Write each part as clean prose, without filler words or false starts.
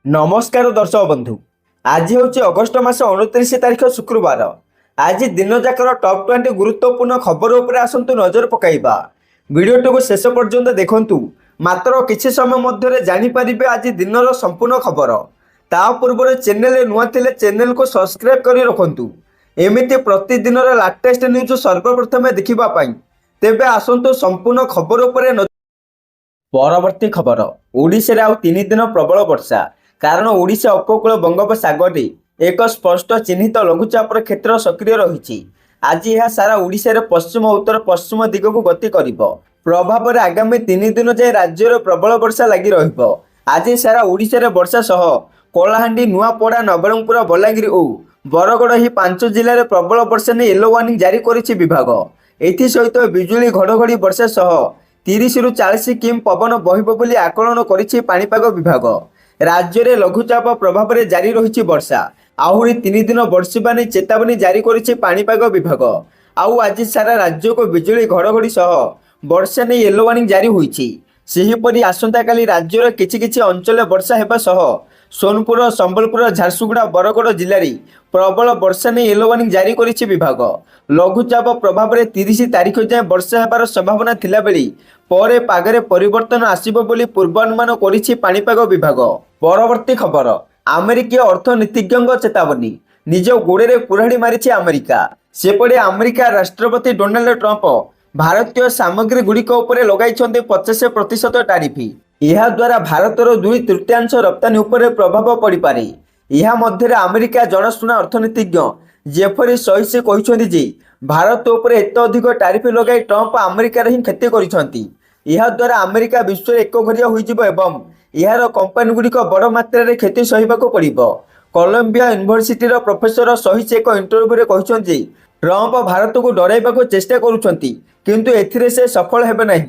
नमस्कार दर्शक बंधु। आज हूँ अगस्ट मास 29 तारीख शुक्रवार। आज दिन जाकर टॉप 20 गुरुत्वपूर्ण खबर उपरे आसतु नजर पकाइबा। वीडियोटी को शेष पर्यंत देखंतु। मात्र किछि समय मध्य जानिपारे आज दिनर संपूर्ण खबर। ता पूर्व चैनल नुआ थिले चैनल को सब्सक्राइब करी रखंतु। एमिति प्रतिदिन लेटेस्ट न्यूज सर्वप्रथमे देखिबा पाई। तेबे आसतु संपूर्ण खबर उपरे परवर्ती खबर। ओडिशा आउ 3 दिन प्रबल वर्षा कारण ओडिशा उपकूल बंगोपसागर एक स्पष्ट चिन्हित लघुचाप क्षेत्र सक्रिय रही। आज यह सारा ओडिशा पश्चिम उत्तर पश्चिम दिग को गति कर प्रभाव में आगामी 3 दिन जाए राज्यर प्रबल वर्षा लगी रही। आज सारा ओडिशा वर्षा सह कलाहांडी नुआपड़ा नवरंगपुर बलांगीर और बरगड़ ही 5 जिले में प्रबल वर्षा नहीं येलो वार्निंग जारी करिछि विभाग। एसत बिजुली घड़घड़ी वर्षा सह 30 ରୁ 40 किम पवन बहिब बोली आकलन करिछि पाणीपाग विभाग। राज्य में लघुचाप प्रभाव में जारी रही वर्षा। आहरी 3 दिन वर्षा नहीं चेतावनी जारी करिछि पाणीपाग विभाग। आउ आज सारा राज्य को बिजुली घड़घड़ी सह वर्षा नहीं येलो वार्निंग जारी होइछि। सेहिपरि आसंता काली राज्यर किछि अंचल वर्षा हेबा सह सोनपुर संबलपुर झारसुगुड़ा बरगड़ जिले में प्रबल वर्षा नहीं येलो वार्निंग जारी करिछि विभाग। लघुचाप प्रभाव में 30 तारीख जाए वर्षा हेबार संभावना थिला बेली परे पागरे परिवर्तन आसिबो बोली पूर्वानुमान करिछि पाणीपाग विभाग। परवर्ती खबर। अमेरिकीय अर्थनीतिज्ञ चेतावनी। निज गोड़े कुराड़ी मारिछि अमेरिका। सेपटे अमेरिका राष्ट्रपति डोनाल्ड ट्रंप भारतीय सामग्री गुड़िक उपरे लगाइछन्ते 50% टारिफ। यह द्वारा भारतर 2/3 रप्तानी उपरे प्रभाव पड़ पारे। यह मध्य अमेरिका जनाशुना अर्थनीतिज्ञ जेफरी सहिसे कहिछन्ति जे भारत उपरे एत अधिक टारिफ लगाई ट्रंप अमेरिकार ही क्षति करिछन्ति। यह द्वारा अमेरिका विश्व एक घरिया होइजिबो एवं यार कंपनी गुड़िक बड़ मात्रा क्षति सहिबाको पड़िबो। कोलंबिया यूनिवर्सिटी प्रोफेसर सहिस एक इंटरव्यू कहते ट्रंप भारत को डराइबाको चेष्टा करुछन्ति किंतु एथिरे से सफल हेबे नहीं।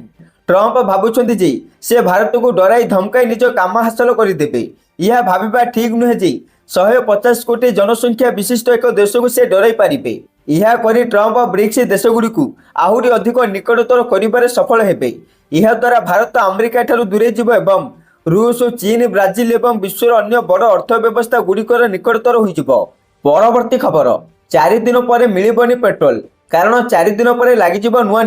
ट्रंप भाबुछन्ति जे से भारत को डराई धमकाई निज काम हासिल करदेवे। यह भाविबा ठीक नुहे जे 150 कोटी जनसंख्या विशिष्ट एक देश को से डराई पारिबे। यह करी ट्रंप ब्रिक्स देशगुड़िक आहरी अधिक निकटतर करिबारे सफल हेबे। यह द्वारा भारत अमेरिका ठारू दूरे जिवो एवं रूस चीन ब्राजिल एवं विश्वर अन्य बड़ अर्थव्यवस्था गुड़िकर निकटतर होइजिवो। परवर्ती खबर। 4 दिन पर मिलिबनी पेट्रोल कारण 4 दिन पर लागिजिवो नुआ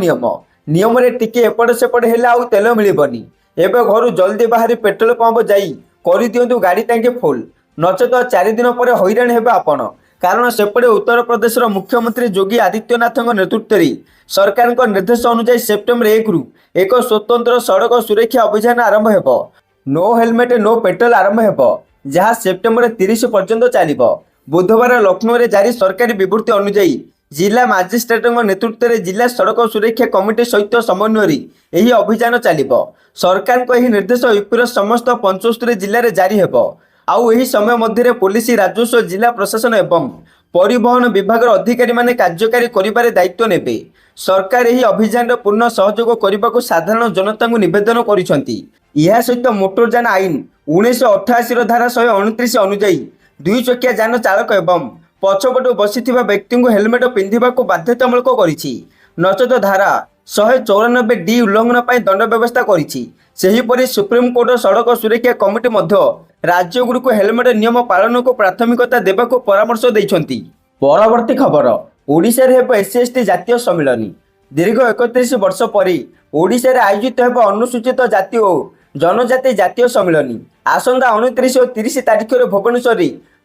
नियम रे टिके एपट सेपट हेले आउ तेल मिलिबनी। एबे घर जल्दी बाहरी पेट्रोल पंप जाई करि दियंतु गाड़ी टांकी फुल नचेत 4 दिन पर हैरान हेबे आपण। कारण सेपटे उत्तर प्रदेश मुख्यमंत्री योगी आदित्यनाथ नेतृत्व में सरकार निर्देश अनुसार सेप्टेम्बर 1 रु एक स्वतंत्र सड़क सुरक्षा अभियान आरंभ हेबो। नो हेलमेट नो पेट्रोल आरंभ हेबो जहाँ सेप्टेम्बर 30 पर्यंत चलिबो। बुधवार लखनऊ में जारी सरकारी विवृत्ति अनुसार जिला मजिस्ट्रेट नेतृत्व में जिला सड़क सुरक्षा कमिटी सहित समन्वय यह अभियान चलिबो। सरकार को यह निर्देश यूपीर समस्त 75 जिले में जारी हेबो। आउ यही समय मध्य पुलिस राजस्व जिला प्रशासन एवं परिवहन विभाग अधिकारी माने कार्यकारी करिबारे दायित्व नेबे। सरकार यही अभियान पूर्ण सहयोग करने को साधारण जनता को निवेदन करिसंती। यह सहित मोटरयान आईन 1988 धारा 129 अनुसार 2 चकिया यान चालक एवं पछपटू बसिथिबा व्यक्ति को हेलमेट पिंधिबा को बाध्यतामूलक करिछि। नचेत धारा 194 डी उल्लंघन पर दंड व्यवस्था करिछि। सेहीपरि सुप्रीम कोर्ट सड़क सुरक्षा कमिटी मध्य राज्यगुड़िक हेलमेट नियम पालन को प्राथमिकता देवा को परामर्श दैछन्ति। परवर्ती खबर। ओडिशा रे हेबो एससी जातीय सम्मेलन। दीर्घ 31 वर्ष पर ओडिशा रे आयोजित हेबो अनुसूचित जाति और जनजाति जातीय सम्मेलन। आसंता 29 और 30 तारीख में भुवनेश्वर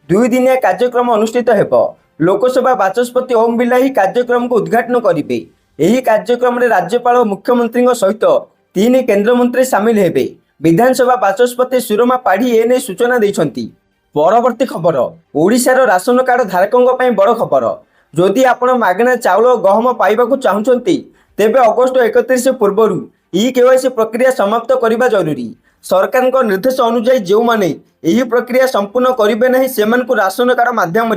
2 दिनिया कार्यक्रम अनुष्ठित हेबो। लोकसभा बाचस्पति ओम बिरला ही कार्यक्रम को उद्घाटन करिवे। यही कार्यक्रम में राज्यपाल और मुख्यमंत्री सहित 3 केंद्रमंत्री सामिल हेबे। विधानसभा बाचस्पति सुरमा पाढ़ी एने सूचना दैछन्ति। परवर्ती खबर। ओडिशार राशन कार्ड धारकों ପାଇଁ बड़ खबर। जदि आपण मागଣା चाउल गहम पाइबाकू चाहुचंती तेबे अगस्ट 31 पूर्वरु ई केवाईसी प्रक्रिया समाप्त करने जरूरी। सरकार को निर्देश अनुसार जो माने यही प्रक्रिया संपूर्ण करेंगे नहीं सेमानकु राशन कार्ड माध्यम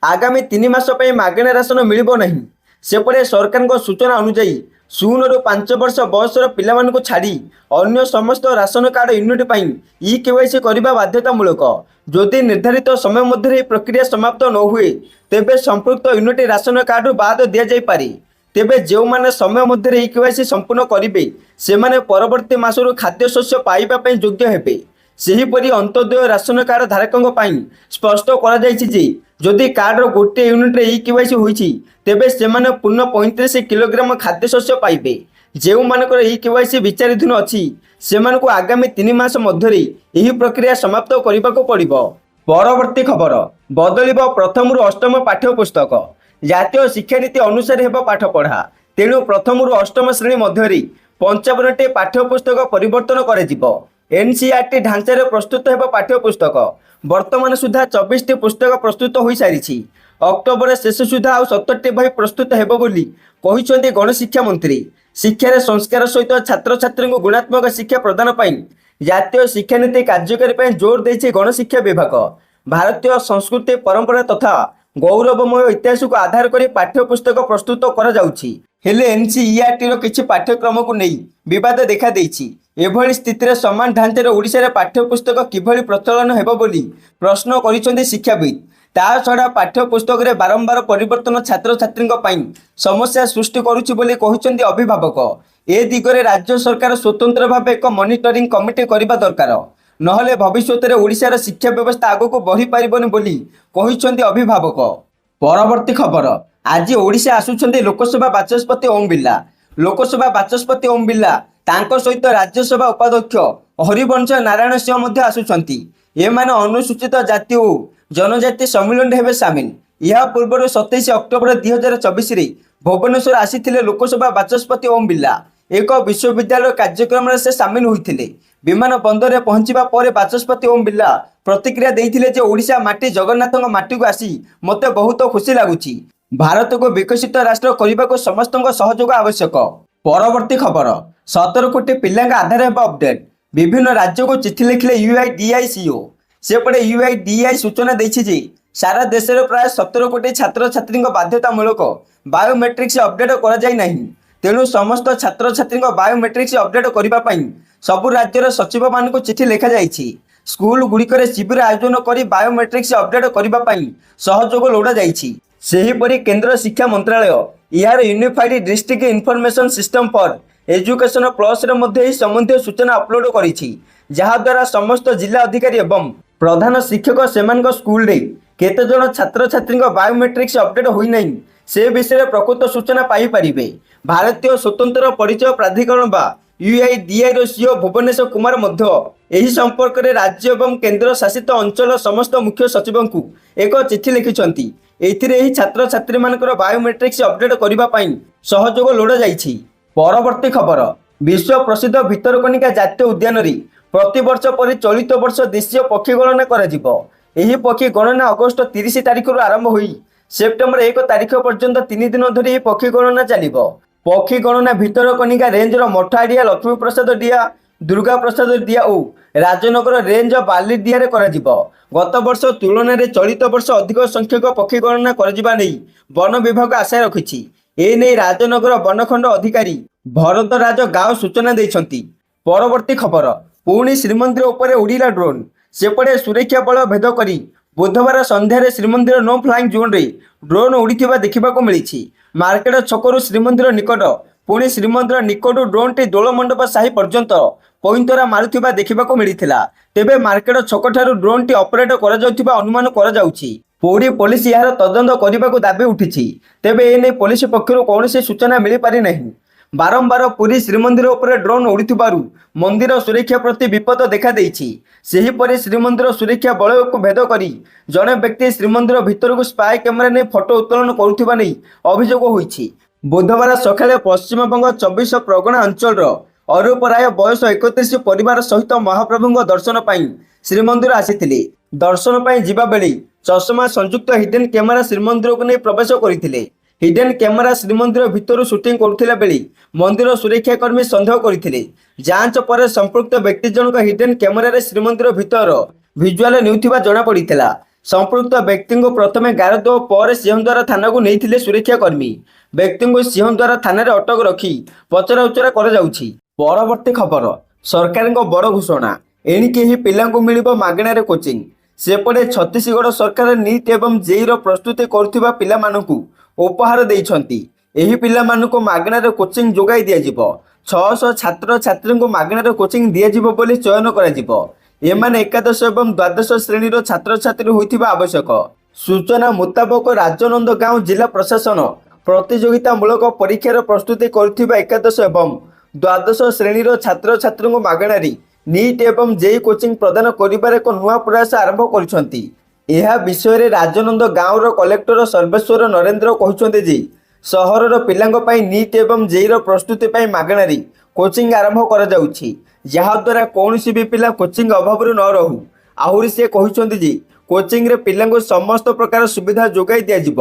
आगामी 3 मास पई मागଣା राशन मिलिबो नहीं। सेपटे सरकार को सूचना अनुसार 0 ରୁ 5 वर्ष बयसर पिलामानकु छाड़ी अन्य समस्त राशन कार्ड यूनिट पई ई केवाईसी करबा बाध्यतामूलक। जदि निर्धारित समय मध्य प्रक्रिया समाप्त न हुए तेबे संपृक्त यूनिट राशन कार्ड बाद दिया जाई पारे। तेबे जो माने समय मध्य ई केवाईसी संपूर्ण करिवे सेमाने परवर्ती मासरु खाद्य शस्य पाइबा पई योग्य हेबे। ସେହିପରି ଅନ୍ତୋଦୟ ରାସନ କାର୍ଡ ଧାରକଙ୍କ ପାଇଁ ସ୍ପଷ୍ଟ କରାଯାଇଛି ଯେ ଯଦି କାର୍ଡର ଗୋଟିଏ ୟୁନିଟ୍ରେ ଇକେୱାଇସି ହୋଇଛି ତେବେ ସେମାନେ ପୂର୍ଣ୍ଣ 35 କିଲୋଗ୍ରାମ ଖାଦ୍ୟଶସ୍ୟ ପାଇବେ। ଯେଉଁମାନଙ୍କର ଇକେୱାଇସି ବିଚାରାଧୀନ ଅଛି ସେମାନଙ୍କୁ ଆଗାମୀ 3 ମାସ ମଧ୍ୟରେ ଏହି ପ୍ରକ୍ରିୟା ସମାପ୍ତ କରିବାକୁ ପଡ଼ିବ। ପରବର୍ତ୍ତୀ ଖବର, ବଦଳିବ ପ୍ରଥମରୁ ଅଷ୍ଟମ ପାଠ୍ୟପୁସ୍ତକ। ଜାତୀୟ ଶିକ୍ଷାନୀତି ଅନୁସାରେ ହେବ ପାଠପଢ଼ା। ତେଣୁ ପ୍ରଥମରୁ ଅଷ୍ଟମ ଶ୍ରେଣୀ ମଧ୍ୟରେ 55ଟି ପାଠ୍ୟପୁସ୍ତକ ପରିବର୍ତ୍ତନ କରାଯିବ। ଏନସିଇଆରଟି ଢାଞ୍ଚାରେ ପ୍ରସ୍ତୁତ ହେବ ପାଠ୍ୟପୁସ୍ତକ। ବର୍ତ୍ତମାନ ସୁଦ୍ଧା 24ଟି ପୁସ୍ତକ ପ୍ରସ୍ତୁତ ହୋଇସାରିଛି। ଅକ୍ଟୋବର ଶେଷ ସୁଦ୍ଧା ଆଉ 70ଟି ବହି ପ୍ରସ୍ତୁତ ହେବ ବୋଲି କହିଛନ୍ତି ଗଣଶିକ୍ଷା ମନ୍ତ୍ରୀ। ଶିକ୍ଷାରେ ସଂସ୍କାର ସହିତ ଛାତ୍ରଛାତ୍ରୀଙ୍କୁ ଗୁଣାତ୍ମକ ଶିକ୍ଷା ପ୍ରଦାନ ପାଇଁ ଜାତୀୟ ଶିକ୍ଷାନୀତି କାର୍ଯ୍ୟକାରୀ ପାଇଁ ଜୋର ଦେଇଛି ଗଣଶିକ୍ଷା ବିଭାଗ। ଭାରତୀୟ ସଂସ୍କୃତି, ପରମ୍ପରା ତଥା ଗୌରବମୟ ଇତିହାସକୁ ଆଧାର କରି ପାଠ୍ୟପୁସ୍ତକ ପ୍ରସ୍ତୁତ କରାଯାଉଛି। ହେଲେ ଏନସିଇଆରଟିର କିଛି ପାଠ୍ୟକ୍ରମକୁ ନେଇ ବିବାଦ ଦେଖାଦେଇଛି। ଏଭଳି ସ୍ଥିତିରେ ସମାନ ଢାଞ୍ଚାରେ ଓଡ଼ିଶାରେ ପାଠ୍ୟପୁସ୍ତକ କିଭଳି ପ୍ରଚଳନ ହେବ ବୋଲି ପ୍ରଶ୍ନ କରିଛନ୍ତି ଶିକ୍ଷାବିତ୍। ତା ଛଡ଼ା ପାଠ୍ୟପୁସ୍ତକରେ ବାରମ୍ବାର ପରିବର୍ତ୍ତନ ଛାତ୍ରଛାତ୍ରୀଙ୍କ ପାଇଁ ସମସ୍ୟା ସୃଷ୍ଟି କରୁଛି ବୋଲି କହିଛନ୍ତି ଅଭିଭାବକ। ଏ ଦିଗରେ ରାଜ୍ୟ ସରକାର ସ୍ୱତନ୍ତ୍ର ଭାବେ ଏକ ମନିଟରିଂ କମିଟି କରିବା ଦରକାର। ନହେଲେ ଭବିଷ୍ୟତରେ ଓଡ଼ିଶାର ଶିକ୍ଷା ବ୍ୟବସ୍ଥା ଆଗକୁ ବଢ଼ିପାରିବନି ବୋଲି କହିଛନ୍ତି ଅଭିଭାବକ। ପରବର୍ତ୍ତୀ ଖବର, ଆଜି ଓଡ଼ିଶା ଆସୁଛନ୍ତି ଲୋକସଭା ବାଚସ୍ପତି ଓମ୍ ବିର୍ଲା। ଲୋକସଭା ବାଚସ୍ପତି ଓମ୍ ବିର୍ଲା, ତାଙ୍କ ସହିତ ରାଜ୍ୟସଭା ଉପାଧ୍ୟକ୍ଷ ହରିବଂଶ ନାରାୟଣ ସିଂହ ମଧ୍ୟ ଆସୁଛନ୍ତି। ଏମାନେ ଅନୁସୂଚିତ ଜାତି ଓ ଜନଜାତି ସମ୍ମିଳନୀରେ ହେବେ ସାମିଲ। ଏହା ପୂର୍ବରୁ 27 ଅକ୍ଟୋବର 2024ରେ ଭୁବନେଶ୍ୱର ଆସିଥିଲେ ଲୋକସଭା ବାଚସ୍ପତି ଓମ୍ ବିର୍ଲା। ଏକ ବିଶ୍ୱବିଦ୍ୟାଳୟ କାର୍ଯ୍ୟକ୍ରମରେ ସେ ସାମିଲ ହୋଇଥିଲେ। ବିମାନ ବନ୍ଦରରେ ପହଞ୍ଚିବା ପରେ ବାଚସ୍ପତି ଓମ୍ ବିର୍ଲା ପ୍ରତିକ୍ରିୟା ଦେଇଥିଲେ ଯେ ଓଡ଼ିଶା ମାଟି ଜଗନ୍ନାଥଙ୍କ ମାଟିକୁ ଆସି ମୋତେ ବହୁତ ଖୁସି ଲାଗୁଛି। ଭାରତକୁ ବିକଶିତ ରାଷ୍ଟ୍ର କରିବାକୁ ସମସ୍ତଙ୍କ ସହଯୋଗ ଆବଶ୍ୟକ। ପରବର୍ତ୍ତୀ ଖବର, 17 କୋଟି ପିଲାଙ୍କ ଆଧାର ହେବ ଅପଡେଟ୍। ବିଭିନ୍ନ ରାଜ୍ୟକୁ ଚିଠି ଲେଖିଲେ ୟୁଆଇଡିଏଆଇ ସିଇଓ। ସେପଟେ ୟୁଆଇଡିଏଆଇ ସୂଚନା ଦେଇଛି ଯେ ସାରା ଦେଶରେ ପ୍ରାୟ 17 କୋଟି ଛାତ୍ରଛାତ୍ରୀଙ୍କ ବାଧ୍ୟତାମୂଳକ ବାୟୋମେଟ୍ରିକ୍ସ ଅପଡେଟ୍ କରାଯାଇ ନାହିଁ। ତେଣୁ ସମସ୍ତ ଛାତ୍ରଛାତ୍ରୀଙ୍କ ବାୟୋମେଟ୍ରିକ୍ସ ଅପଡେଟ୍ କରିବା ପାଇଁ ସବୁ ରାଜ୍ୟର ସଚିବମାନଙ୍କୁ ଚିଠି ଲେଖାଯାଇଛି। ସ୍କୁଲ ଗୁଡ଼ିକରେ ଶିବିର ଆୟୋଜନ କରି ବାୟୋମେଟ୍ରିକ୍ସ ଅପଡେଟ୍ କରିବା ପାଇଁ ସହଯୋଗ ଲୋଡ଼ାଯାଇଛି। ସେହିପରି କେନ୍ଦ୍ର ଶିକ୍ଷା ମନ୍ତ୍ରାଳୟ ଏହାର unified district information system for education ପ୍ଲସ୍ରେ ମଧ୍ୟ ଏହି ସମ୍ବନ୍ଧୀୟ ସୂଚନା ଅପଲୋଡ କରିଛି, ଯାହାଦ୍ୱାରା ସମସ୍ତ ଜିଲ୍ଲା ଅଧିକାରୀ ଏବଂ ପ୍ରଧାନ ଶିକ୍ଷକ ସେମାନଙ୍କ ସ୍କୁଲରେ କେତେଜଣ ଛାତ୍ରଛାତ୍ରୀଙ୍କ ବାୟୋମେଟ୍ରିକ୍ସ ଅପଡେଟ୍ ହୋଇନାହିଁ ସେ ବିଷୟରେ ପ୍ରକୃତ ସୂଚନା ପାଇପାରିବେ। ଭାରତୀୟ ସ୍ୱତନ୍ତ୍ର ପରିଚୟ ପ୍ରାଧିକରଣ ବା ୟୁଆଇଡିଏଆଇର ସିଇଓ ଭୁବନେଶ୍ୱର କୁମାର ମଧ୍ୟ ଏହି ସମ୍ପର୍କରେ ରାଜ୍ୟ ଏବଂ କେନ୍ଦ୍ର ଶାସିତ ଅଞ୍ଚଳର ସମସ୍ତ ମୁଖ୍ୟ ସଚିବଙ୍କୁ ଏକ ଚିଠି ଲିଖିଛନ୍ତି। ଏଥିରେ ଏହି ଛାତ୍ରଛାତ୍ରୀମାନଙ୍କର ବାୟୋମେଟ୍ରିକ୍ସ ଅପଡେଟ୍ କରିବା ପାଇଁ ସହଯୋଗ ଲୋଡ଼ାଯାଇଛି। ପରବର୍ତ୍ତୀ ଖବର, ବିଶ୍ୱ ପ୍ରସିଦ୍ଧ ଭିତରକନିକା ଜାତୀୟ ଉଦ୍ୟାନରେ ପ୍ରତିବର୍ଷ ପରି ଚଳିତ ବର୍ଷ ଦେଶୀୟ ପକ୍ଷୀ ଗଣନା କରାଯିବ। ଏହି ପକ୍ଷୀ ଗଣନା ଅଗଷ୍ଟ 30 ତାରିଖରୁ ଆରମ୍ଭ ହୋଇ ସେପ୍ଟେମ୍ବର 1 ତାରିଖ ପର୍ଯ୍ୟନ୍ତ 3 ଦିନ ଧରି ଏହି ପକ୍ଷୀ ଗଣନା ଚାଲିବ। ପକ୍ଷୀ ଗଣନା ଭିତରକନିକା ରେଞ୍ଜର ମଠଆଡ଼ିଆ, ଲକ୍ଷ୍ମୀପ୍ରସାଦ ଡିଆ, ଦୁର୍ଗା ପ୍ରସାଦ ଡିଆ ଓ ରାଜନଗର ରେଞ୍ଜ ବାଲିଡିଆରେ କରାଯିବ। ଗତ ବର୍ଷ ତୁଳନାରେ ଚଳିତ ବର୍ଷ ଅଧିକ ସଂଖ୍ୟକ ପକ୍ଷୀ ଗଣନା କରାଯିବା ନେଇ ବନ ବିଭାଗ ଆଶା ରଖିଛି। ଏନେଇ ରାଜନଗର ବନଖଣ୍ଡ ଅଧିକାରୀ ଭରତ ରାଜ ଗାଓ ସୂଚନା ଦେଇଛନ୍ତି। ପରବର୍ତ୍ତୀ ଖବର, ପୁଣି ଶ୍ରୀମନ୍ଦିର ଉପରେ ଉଡ଼ିଲା ଡ୍ରୋନ୍। ସେପଟେ ସୁରକ୍ଷା ବଳ ଭେଦ କରି ବୁଧବାର ସନ୍ଧ୍ୟାରେ ଶ୍ରୀମନ୍ଦିର ନୋ ଫ୍ଲାଇଂ ଜୋନ୍ରେ ଡ୍ରୋନ୍ ଉଡ଼ିଥିବା ଦେଖିବାକୁ ମିଳିଛି। ମାର୍କେଟ ଛକରୁ ଶ୍ରୀମନ୍ଦିର ନିକଟ, ପୁଣି ଶ୍ରୀମନ୍ଦିର ନିକଟରୁ ଡ୍ରୋନ୍ଟି ଦୋଳମଣ୍ଡପ ସାହି ପର୍ଯ୍ୟନ୍ତ ପଇଁତରା ମାରୁଥିବା ଦେଖିବାକୁ ମିଳିଥିଲା। ତେବେ ମାର୍କେଟ ଛକଠାରୁ ଡ୍ରୋନ୍ଟି ଅପରେଟ୍ କରାଯାଉଥିବା ଅନୁମାନ କରାଯାଉଛି। ପୁରୀ ପୋଲିସ ଏହାର ତଦନ୍ତ କରିବାକୁ ଦାବି ଉଠିଛି। ତେବେ ଏନେଇ ପୋଲିସ ପକ୍ଷରୁ କୌଣସି ସୂଚନା ମିଳିପାରିନାହିଁ। ବାରମ୍ବାର ପୁରୀ ଶ୍ରୀମନ୍ଦିର ଉପରେ ଡ୍ରୋନ୍ ଉଡ଼ିଥିବାରୁ ମନ୍ଦିର ସୁରକ୍ଷା ପ୍ରତି ବିପଦ ଦେଖାଦେଇଛି। ସେହିପରି ଶ୍ରୀମନ୍ଦିର ସୁରକ୍ଷା ବଳୟକୁ ଭେଦ କରି ଜଣେ ବ୍ୟକ୍ତି ଶ୍ରୀମନ୍ଦିର ଭିତରକୁ ସ୍ପାଏ କ୍ୟାମେରା ନେଇ ଫଟୋ ଉତ୍ତୋଳନ କରୁଥିବା ନେଇ ଅଭିଯୋଗ ହୋଇଛି। ବୁଧବାର ସକାଳେ ପଶ୍ଚିମବଙ୍ଗ 24 ପ୍ରଗଣା ଅଞ୍ଚଳର ଅରୂପ ରାୟ ବୟସ 31 ପରିବାର ସହିତ ମହାପ୍ରଭୁଙ୍କ ଦର୍ଶନ ପାଇଁ ଶ୍ରୀମନ୍ଦିର ଆସିଥିଲେ। ଦର୍ଶନ ପାଇଁ ଯିବା ବେଳେ ଚଷମା ସଂଯୁକ୍ତ ହିଡେନ୍ କ୍ୟାମେରା ଶ୍ରୀମନ୍ଦିରକୁ ନେଇ ପ୍ରବେଶ କରିଥିଲେ। ହିଡେନ୍ କ୍ୟାମେରା ଶ୍ରୀମନ୍ଦିର ଭିତରୁ ସୁଟିଂ କରୁଥିଲା ବେଳେ ମନ୍ଦିର ସୁରକ୍ଷା କର୍ମୀ ସନ୍ଦେହ କରିଥିଲେ। ଯାଞ୍ଚ ପରେ ସମ୍ପୃକ୍ତ ବ୍ୟକ୍ତି ଜଣକ ହିଡେନ୍ କ୍ୟାମେରାରେ ଶ୍ରୀମନ୍ଦିର ଭିତର ଭିଜୁଆଲ ନେଉଥିବା ଜଣାପଡ଼ିଥିଲା। ସମ୍ପୃକ୍ତ ବ୍ୟକ୍ତିଙ୍କୁ ପ୍ରଥମେ ଗାରଦ ଓ ପରେ ସିଂହଦ୍ୱାର ଥାନାକୁ ନେଇଥିଲେ ସୁରକ୍ଷା କର୍ମୀ। ବ୍ୟକ୍ତିଙ୍କୁ ସିଂହଦ୍ୱାର ଥାନାରେ ଅଟକ ରଖି ପଚରାଉଚରା କରାଯାଉଛି। ପରବର୍ତ୍ତୀ ଖବର, ସରକାରଙ୍କ ବଡ଼ ଘୋଷଣା, ଏଣିକି ଏହି ପିଲାଙ୍କୁ ମିଳିବ ମାଗଣାରେ କୋଚିଂ। ସେପଟେ ଛତିଶଗଡ଼ ସରକାର ନିଟ୍ ଏବଂ ଜେଇର ପ୍ରସ୍ତୁତି କରୁଥିବା ପିଲାମାନଙ୍କୁ ଉପହାର ଦେଇଛନ୍ତି। ଏହି ପିଲାମାନଙ୍କୁ ମାଗଣାରେ କୋଚିଂ ଯୋଗାଇ ଦିଆଯିବ। 600 ଛାତ୍ରଛାତ୍ରୀଙ୍କୁ ମାଗଣାରେ କୋଚିଂ ଦିଆଯିବ ବୋଲି ଚୟନ କରାଯିବ। ଏମାନେ ଏକାଦଶ ଏବଂ ଦ୍ୱାଦଶ ଶ୍ରେଣୀର ଛାତ୍ରଛାତ୍ରୀ ହୋଇଥିବା ଆବଶ୍ୟକ। ସୂଚନା ମୁତାବକ ରାଜନନ୍ଦଗାଓଁ ଜିଲ୍ଲା ପ୍ରଶାସନ ପ୍ରତିଯୋଗିତାମୂଳକ ପରୀକ୍ଷାର ପ୍ରସ୍ତୁତି କରୁଥିବା ଏକାଦଶ ଏବଂ ଦ୍ୱାଦଶ ଶ୍ରେଣୀର ଛାତ୍ରଛାତ୍ରୀଙ୍କୁ ମାଗଣାରେ ନିଟ୍ ଏବଂ ଜେଇ କୋଚିଂ ପ୍ରଦାନ କରିବାର ଏକ ନୂଆ ପ୍ରୟାସ ଆରମ୍ଭ କରିଛନ୍ତି। ଏହା ବିଷୟରେ ରାଜନନ୍ଦଗାଓଁର କଲେକ୍ଟର ସର୍ବେଶ୍ୱର ନରେନ୍ଦ୍ର କହିଛନ୍ତି ଯେ ସହରର ପିଲାଙ୍କ ପାଇଁ ନିଟ୍ ଏବଂ ଜେଇର ପ୍ରସ୍ତୁତି ପାଇଁ ମାଗଣାରେ କୋଚିଂ ଆରମ୍ଭ କରାଯାଉଛି, ଯାହାଦ୍ୱାରା କୌଣସି ବି ପିଲା କୋଚିଂ ଅଭାବରୁ ନ ରହୁ। ଆହୁରି ସେ କହିଛନ୍ତି ଯେ କୋଚିଂରେ ପିଲାଙ୍କୁ ସମସ୍ତ ପ୍ରକାର ସୁବିଧା ଯୋଗାଇ ଦିଆଯିବ।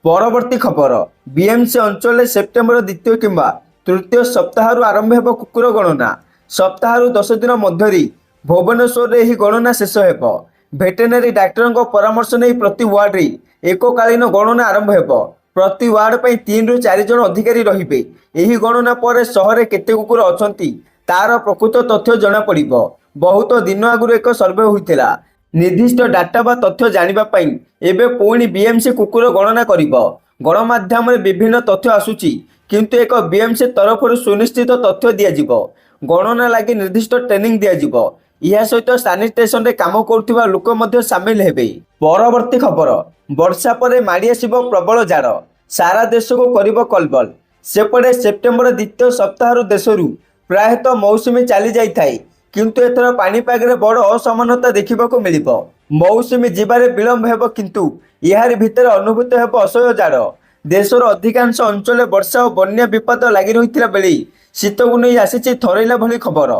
ପରବର୍ତ୍ତୀ ଖବର, ବିଏମ୍ସି ଅଞ୍ଚଳରେ ସେପ୍ଟେମ୍ବର 2ୟ କିମ୍ବା 3ୟ ସପ୍ତାହରୁ ଆରମ୍ଭ ହେବ କୁକୁର ଗଣନା। ସପ୍ତାହରୁ 10 ଦିନ ମଧ୍ୟରେ ଭୁବନେଶ୍ୱରରେ ଏହି ଗଣନା ଶେଷ ହେବ। ଭେଟେନାରୀ ଡାକ୍ତରଙ୍କ ପରାମର୍ଶ ନେଇ ପ୍ରତି ୱାର୍ଡରେ ଏକକାଳୀନ ଗଣନା ଆରମ୍ଭ ହେବ। ପ୍ରତି ୱାର୍ଡ ପାଇଁ 3ରୁ 4 ଜଣ ଅଧିକାରୀ ରହିବେ। ଏହି ଗଣନା ପରେ ସହରରେ କେତେ କୁକୁର ଅଛନ୍ତି ତାର ପ୍ରକୃତ ତଥ୍ୟ ଜଣାପଡ଼ିବ। ବହୁତ ଦିନ ଆଗରୁ ଏକ ସର୍ଭେ ହୋଇଥିଲା। ନିର୍ଦ୍ଦିଷ୍ଟ ଡାଟା ବା ତଥ୍ୟ ଜାଣିବା ପାଇଁ ଏବେ ପୁଣି ବିଏମ୍ସି କୁକୁର ଗଣନା କରିବ। ଗଣମାଧ୍ୟମରେ ବିଭିନ୍ନ ତଥ୍ୟ ଆସୁଛି, କିନ୍ତୁ ଏକ ବିଏମ୍ସି ତରଫରୁ ସୁନିଶ୍ଚିତ ତଥ୍ୟ ଦିଆଯିବ। ଗଣନା ଲାଗି ନିର୍ଦ୍ଦିଷ୍ଟ ଟ୍ରେନିଂ ଦିଆଯିବ। ଏହା ସହିତ ସାନିଟେସନରେ କାମ କରୁଥିବା ଲୋକ ମଧ୍ୟ ସାମିଲ ହେବେ। ପରବର୍ତ୍ତୀ ଖବର, ବର୍ଷା ପରେ ମାଡ଼ି ଆସିବ ପ୍ରବଳ ଝାଡ଼, ସାରା ଦେଶକୁ କରିବ କଲବଲ। ସେପଟେ ସେପ୍ଟେମ୍ବର 2ୟ ସପ୍ତାହରୁ ଦେଶରୁ ପ୍ରାୟତଃ ମୌସୁମୀ ଚାଲି ଯାଇଥାଏ, କିନ୍ତୁ ଏଥର ପାଣିପାଗରେ ବଡ଼ ଅସମାନତା ଦେଖିବାକୁ ମିଳିବ। ମୌସୁମୀ ଯିବାରେ ବିଳମ୍ବ ହେବ, କିନ୍ତୁ ଏହାରି ଭିତରେ ଅନୁଭୂତ ହେବ ଅସହ୍ୟ ଝାଡ଼। ଦେଶର ଅଧିକାଂଶ ଅଞ୍ଚଳରେ ବର୍ଷା ଓ ବନ୍ୟା ବିପଦ ଲାଗି ରହିଥିଲା ବେଳେ ଶୀତକୁ ନେଇ ଆସିଛି ଥରେଇଲା ଭଳି ଖବର।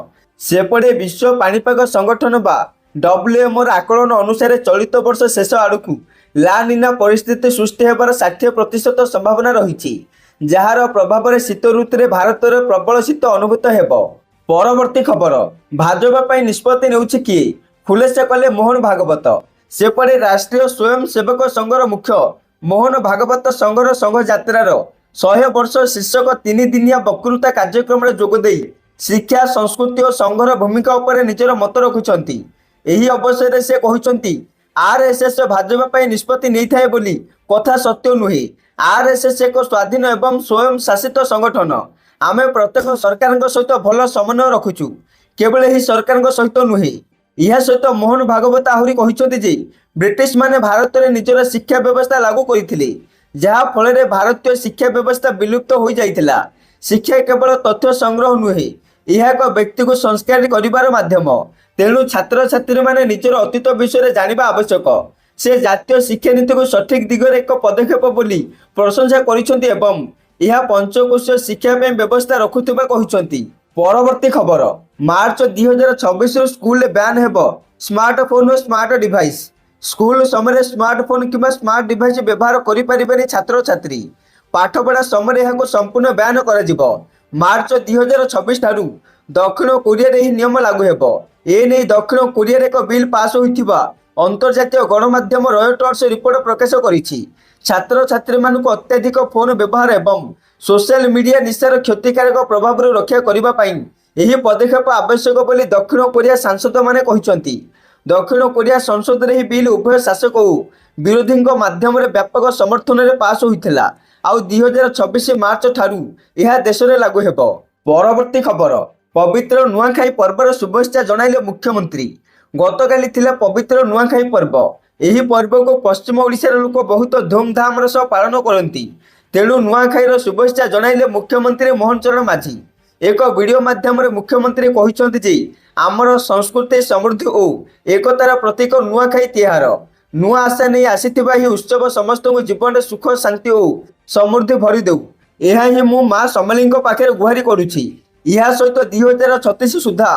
ସେପଟେ ବିଶ୍ୱ ପାଣିପାଗ ସଂଗଠନ ବା WMOର ଆକଳନ ଅନୁସାରେ ଚଳିତ ବର୍ଷ ଶେଷ ଆଡ଼କୁ ଲା ନିନା ପରିସ୍ଥିତି ସୃଷ୍ଟି ହେବାର 60% ସମ୍ଭାବନା ରହିଛି, ଯାହାର ପ୍ରଭାବରେ ଶୀତ ଋତୁରେ ଭାରତରେ ପ୍ରବଳ ଶୀତ ଅନୁଭୂତ ହେବ। ପରବର୍ତ୍ତୀ ଖବର, ଭାଜପା ପାଇଁ ନିଷ୍ପତ୍ତି ନେଉଛି କିଏ? ଖୁଲାସା କଲେ ମୋହନ ଭାଗବତ। ସେପଟେ ରାଷ୍ଟ୍ରୀୟ ସ୍ୱୟଂସେବକ ସଂଘର ମୁଖ୍ୟ ମୋହନ ଭାଗବତ ସଂଘର ସଂଘଯାତ୍ରାର 100 ବର୍ଷ ଶୀର୍ଷକ 3 ଦିନିଆ ବକ୍ତୃତା କାର୍ଯ୍ୟକ୍ରମରେ ଯୋଗଦେଇ ଶିକ୍ଷା, ସଂସ୍କୃତି ଓ ସଂଘର ଭୂମିକା ଉପରେ ନିଜର ମତ ରଖିଛନ୍ତି। ଏହି ଅବସରରେ ସେ କହିଛନ୍ତି, RSS ଭାଜପା ପାଇଁ ନିଷ୍ପତ୍ତି ନେଇଥାଏ ବୋଲି କଥା ସତ୍ୟ ନୁହେଁ। RSS ଏକ ସ୍ୱାଧୀନ ଏବଂ ସ୍ୱୟଂ ଶାସିତ ସଂଗଠନ। ଆମେ ପ୍ରତ୍ୟେକ ସରକାରଙ୍କ ସହିତ ଭଲ ସମନ୍ୱୟ ରଖୁଛୁ, କେବଳ ଏହି ସରକାରଙ୍କ ସହିତ ନୁହେଁ। ଏହା ସହିତ ମୋହନ ଭାଗବତ ଆହୁରି କହିଛନ୍ତି ଯେ ବ୍ରିଟିଶମାନେ ଭାରତରେ ନିଜର ଶିକ୍ଷା ବ୍ୟବସ୍ଥା ଲାଗୁ କରିଥିଲେ, ଯାହା ଫଳରେ ଭାରତୀୟ ଶିକ୍ଷା ବ୍ୟବସ୍ଥା ବିଲୁପ୍ତ ହୋଇଯାଇଥିଲା। ଶିକ୍ଷା କେବଳ ତଥ୍ୟ ସଂଗ୍ରହ ନୁହେଁ, ଏହା ଏକ ବ୍ୟକ୍ତିକୁ ସଂସ୍କାରୀ କରିବାର ମାଧ୍ୟମ। ତେଣୁ ଛାତ୍ରଛାତ୍ରୀମାନେ ନିଜର ଅତୀତ ବିଷୟରେ ଜାଣିବା ଆବଶ୍ୟକ। ସେ ଜାତୀୟ ଶିକ୍ଷାନୀତିକୁ ସଠିକ୍ ଦିଗରେ ଏକ ପଦକ୍ଷେପ ବୋଲି ପ୍ରଶଂସା କରିଛନ୍ତି ଏବଂ ଏହା ପଞ୍ଚକୋଷୀୟ ଶିକ୍ଷା ପାଇଁ ବ୍ୟବସ୍ଥା ରଖୁଥିବା କହିଛନ୍ତି। ପରବର୍ତ୍ତୀ ଖବର, ମାର୍ଚ୍ଚ 2026ରୁ ସ୍କୁଲରେ ବ୍ୟାନ୍ ହେବ ସ୍ମାର୍ଟଫୋନ୍ ଓ ସ୍ମାର୍ଟ ଡିଭାଇସ୍। ସ୍କୁଲ ସମୟରେ ସ୍ମାର୍ଟଫୋନ୍ କିମ୍ବା ସ୍ମାର୍ଟ ଡିଭାଇସ୍ ବ୍ୟବହାର କରିପାରିବେନି ଛାତ୍ରଛାତ୍ରୀ। ପାଠପଢ଼ା ସମୟରେ ଏହାକୁ ସମ୍ପୂର୍ଣ୍ଣ ବ୍ୟାନ୍ କରାଯିବ। ମାର୍ଚ୍ଚ 2026 ଠାରୁ ଦକ୍ଷିଣ କୋରିଆରେ ଏହି ନିୟମ ଲାଗୁ ହେବ। ଏନେଇ ଦକ୍ଷିଣ କୋରିଆରେ ଏକ ବିଲ୍ ପାସ୍ ହୋଇଥିବା ଅନ୍ତର୍ଜାତୀୟ ଗଣମାଧ୍ୟମ ରୟଟର୍ସ ରିପୋର୍ଟ ପ୍ରକାଶ କରିଛି। ଛାତ୍ରଛାତ୍ରୀମାନଙ୍କୁ ଅତ୍ୟଧିକ ଫୋନ୍ ବ୍ୟବହାର ଏବଂ ସୋସିଆଲ ମିଡିଆ ନିଶାର କ୍ଷତିକାରକ ପ୍ରଭାବରୁ ରକ୍ଷା କରିବା ପାଇଁ ଏହି ପଦକ୍ଷେପ ଆବଶ୍ୟକ ବୋଲି ଦକ୍ଷିଣ କୋରିଆ ସାଂସଦମାନେ କହିଛନ୍ତି। ଦକ୍ଷିଣ କୋରିଆ ସଂସଦରେ ଏହି ବିଲ୍ ଉଭୟ ଶାସକ ଓ ବିରୋଧୀଙ୍କ ମାଧ୍ୟମରେ ବ୍ୟାପକ ସମର୍ଥନରେ ପାସ୍ ହୋଇଥିଲା। ଆଉ 2026 ମାର୍ଚ୍ଚ ଠାରୁ ଏହା ଦେଶରେ ଲାଗୁ ହେବ। ପରବର୍ତ୍ତୀ ଖବର, ପବିତ୍ର ନୂଆଖାଇ ପର୍ବର ଶୁଭେଚ୍ଛା ଜଣାଇଲେ ମୁଖ୍ୟମନ୍ତ୍ରୀ। ଗତକାଲି ଥିଲା ପବିତ୍ର ନୂଆଖାଇ ପର୍ବ। ଏହି ପର୍ବକୁ ପଶ୍ଚିମ ଓଡ଼ିଶାର ଲୋକ ବହୁତ ଧୁମଧାମର ସହ ପାଳନ କରନ୍ତି। ତେଣୁ ନୂଆଖାଇର ଶୁଭେଚ୍ଛା ଜଣାଇଲେ ମୁଖ୍ୟମନ୍ତ୍ରୀ ମୋହନ ଚରଣ ମାଝୀ। ଏକ ଭିଡ଼ିଓ ମାଧ୍ୟମରେ ମୁଖ୍ୟମନ୍ତ୍ରୀ କହିଛନ୍ତି ଯେ ଆମର ସଂସ୍କୃତି, ସମୃଦ୍ଧି ଓ ଏକତାର ପ୍ରତୀକ ନୂଆଖାଇ ତିହାର। ନୂଆ ଆଶା ନେଇ ଆସିଥିବା ଏହି ଉତ୍ସବ ସମସ୍ତଙ୍କୁ ଜୀବନରେ ସୁଖ, ଶାନ୍ତି ଓ ସମୃଦ୍ଧି ଭରି ଦେଉ। ଏହା ହିଁ ମୁଁ ମା ସମଲେଇଙ୍କ ପାଖରେ ଗୁହାରି କରୁଛି। ଏହା ସହିତ 2036 ସୁଦ୍ଧା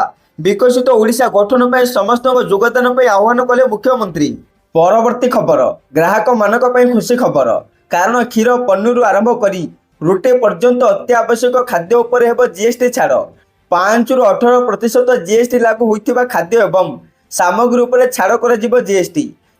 ବିକଶିତ ଓଡ଼ିଶା ଗଠନ ପାଇଁ ସମସ୍ତଙ୍କ ଯୋଗଦାନ ପାଇଁ ଆହ୍ୱାନ କଲେ ମୁଖ୍ୟମନ୍ତ୍ରୀ। ପରବର୍ତ୍ତୀ ଖବର, ଗ୍ରାହକମାନଙ୍କ ପାଇଁ ଖୁସି ଖବର, କାରଣ କ୍ଷୀର, ପନିରରୁ ଆରମ୍ଭ କରି ରୁଟି ପର୍ଯ୍ୟନ୍ତ ଅତ୍ୟାବଶ୍ୟକ ଖାଦ୍ୟ ଉପରେ ହେବ GST ଛାଡ଼। 5ରୁ 18% GST ଲାଗୁ ହୋଇଥିବା ଖାଦ୍ୟ ଏବଂ ସାମଗ୍ରୀ ଉପରେ ଛାଡ଼ କରାଯିବ GST।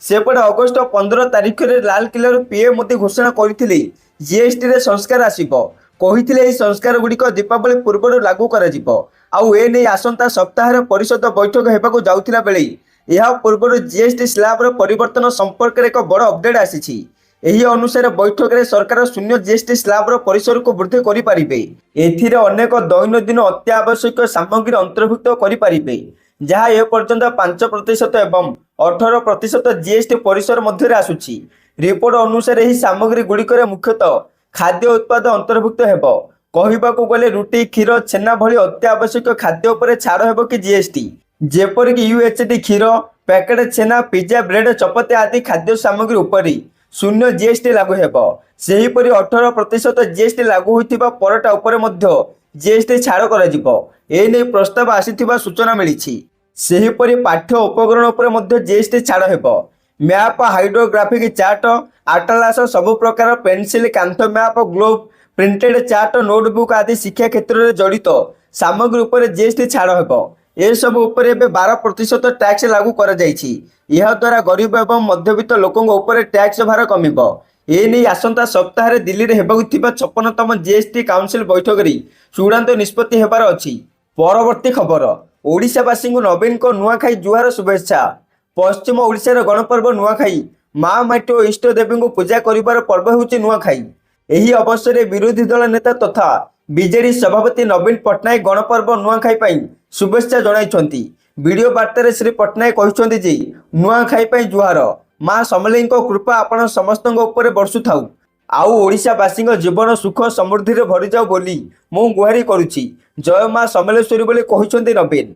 ସେପଟେ ଅଗଷ୍ଟ 15 ତାରିଖରେ ଲାଲକିଲ୍ଲାରୁ PM ମୋଦି ଘୋଷଣା କରିଥିଲେ GSTରେ ସଂସ୍କାର ଆସିବ। କହିଥିଲେ ଏହି ସଂସ୍କାରଗୁଡ଼ିକ ଦୀପାବଳି ପୂର୍ବରୁ ଲାଗୁ କରାଯିବ। ଆଉ ଏନେଇ ଆସନ୍ତା ସପ୍ତାହରେ ପରିଷଦ ବୈଠକ ହେବାକୁ ଯାଉଥିଲା ବେଳେ ଏହା ପୂର୍ବରୁ GST ସ୍ଲାବର ପରିବର୍ତ୍ତନ ସମ୍ପର୍କରେ ଏକ ବଡ଼ ଅପଡେଟ୍ ଆସିଛି। ଏହି ଅନୁସାରେ ବୈଠକରେ ସରକାର ଶୂନ୍ୟ GST ସ୍ଲାବର ପରିସରକୁ ବୃଦ୍ଧି କରିପାରିବେ। ଏଥିରେ ଅନେକ ଦୈନନ୍ଦିନ ଅତ୍ୟାବଶ୍ୟକ ସାମଗ୍ରୀ ଅନ୍ତର୍ଭୁକ୍ତ କରିପାରିବେ। जहाँ ए पर्यंत 5% एवं 18% जीएसटी परिसर मध्य आसुची। रिपोर्ट अनुसार यह सामग्री गुड़िकर मुख्यतः खाद्य उत्पाद अंतर्भुक्त हेबो। कहबाकू गले रुटी क्षीर छेना भली अत्यावश्यक खाद्य उपर छाड़ हेबो कि जीएसटी, जेपरिक यूएचडी क्षीर पैकेट छेना पिज्जा ब्रेड चपाती आदि खाद्य सामग्री उपरि शून्य जीएसटी लागू हेबो। सेहीपरि 18% जीएसटी लागू होइतिबा परोटा उपरे मध्य जीएसटी छाड़ कराजिबो। ए नै प्रस्ताव आसीथिबा सूचना मिलिछि। सेहीपरि पाठ्य उपकरण उपरे मध्य जीएसटी छाड़ हेबो। मैप हाइड्रोग्राफिक चार्ट आटलास सबु प्रकार पेंसिल कांथ map globe printed chart notebook आदि शिक्षा क्षेत्र में जड़ित सामग्री उपर जीएसटी छाड़ हेबो। ए सब उपर एबे 12% टैक्स लागू करा जायछि। यह द्वारा गरीब एवं मध्यवित्त लोकों उपर टैक्स भार कमिबो। ए नै आसंता सप्ताह दिल्ली रे हेबाकु थिबा 56तम जीएसटी काउंसिल बैठक रे चूड़ांत निष्पत्ति हेबार अछि। परवर्ती खबर, ओडिशावासी नवीन को नुआखाई जुहार शुभेच्छा। पश्चिम ओडिशार गणपर्व नुआखाई माँ माटी और इष्ट देवी को पूजा करिबार पर्व होछि नुआखाई। एही अवसर में विरोधी दल नेता तथा बीजेडी सभापति नवीन पट्टनायक गणपर्व नुआखाई पई शुभेच्छा जणाइछन्ति। वीडियो बार्ता श्री पट्टनायक कहते जे नुआखाई पई जुहार, माँ समलेई कृपा आपण समस्त उपर बरसु थाउ, आउ ओडिशावासी जीवन सुख समृद्धि भरी जाऊ बोली मु गुहारी करुछि। जय माँ समलेश्वरी बोली कहते नवीन।